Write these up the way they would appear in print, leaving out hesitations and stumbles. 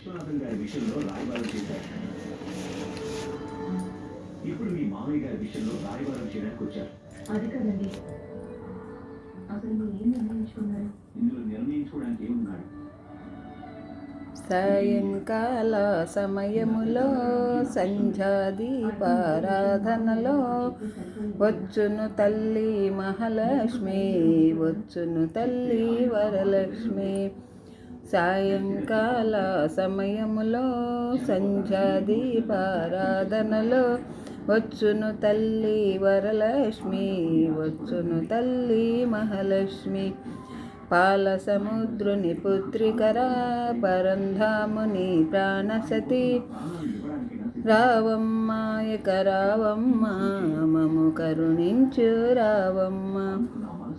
విశ్వనాథన్ గారి విషయంలో రాయబారం చేశారు. ఇప్పుడు మీ మామయ్య గారి విషయంలో రాయబారం చేయడానికి వచ్చారు. అది కదండి, అసలు మీరు ఏం నిర్ణయించుకున్నారు? ఇందులో నిర్ణయించుకోవడానికి ఏమున్నాడు? సాయంకాల సమయములో సంధ్యాదీపారాధనలో వచ్చును తల్లి మహాలక్ష్మి, వచ్చును తల్లి వరలక్ష్మి. సాయంకాల సమయములో సంధ్యాదీపారాధనలో వచ్చును తల్లి వరలక్ష్మి, వచ్చును తల్లి మహాలక్ష్మి. పాల సముద్రుని పుత్రికరా పరంధాముని ప్రాణసతి, రావమ్మ ఇక రావమ్మ మము కరుణించు రావమ్మ.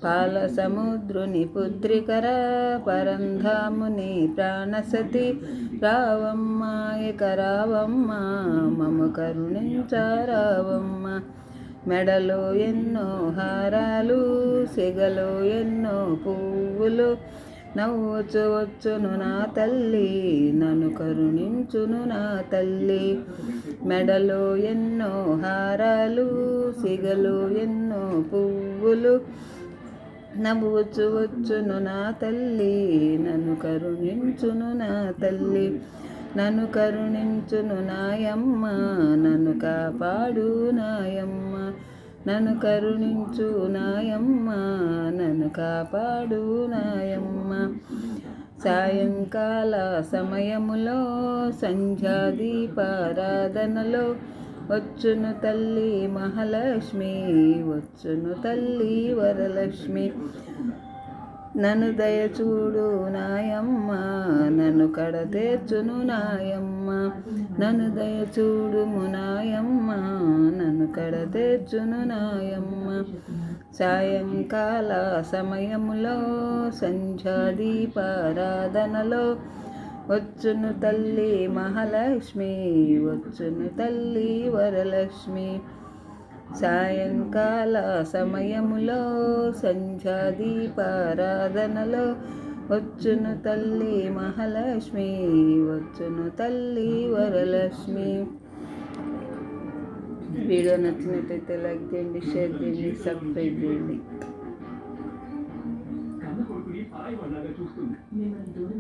పాల సముద్రుని పుత్రికరా పరంధాముని ప్రాణసతి, రావమ్మ ఇక రావమ్మ మము కరుణించ రావమ్మ. మెడలో ఎన్నో హారాలు, సిగలో ఎన్నో పువ్వులు, నవ్వుచు వచ్చును నా తల్లి, నన్ను కరుణించును నా తల్లి. మెడలో ఎన్నో హారాలు, సిగలో ఎన్నో పువ్వులు, నవ్వుచు వచ్చును నా తల్లి, నన్ను కరుణించును నా తల్లి. నన్ను కరుణించును నాయమ్మ, నన్ను కాపాడు నాయమ్మ, నన్ను కరుణించు నాయమ్మ, నన్ను కాపాడు నాయమ్మ. సాయంకాల సమయములో సంధ్యాదీపారాధనలో వచ్చును తల్లి మహాలక్ష్మి, వచ్చును తల్లి వరలక్ష్మి. నన్ను దయచూడు నాయమ్మ, నన్ను కడతేర్చును నాయమ్మ, నన్ను దయచూడుము నాయమ్మ, నన్ను కడతేర్చును నాయమ్మ. సాయంకాల సమయములో సంధ్యాదీపారాధనలో వచ్చును తల్లి మహాలక్ష్మి, వచ్చును తల్లి వరలక్ష్మి. సాయంకాల సమయములో సంధ్యాదీపారాధనలో వచ్చును తల్లి మహాలక్ష్మి, వచ్చును తల్లి వరలక్ష్మి. వీడియో నచ్చినట్లయితే లైక్ చేయండి, షేర్ చేయండి, సబ్స్క్రైబ్ చేయండి. కన్న కొడుకుని పాయవాళ్ళగా చూస్తుంది. మిమ్మల్ని దూరం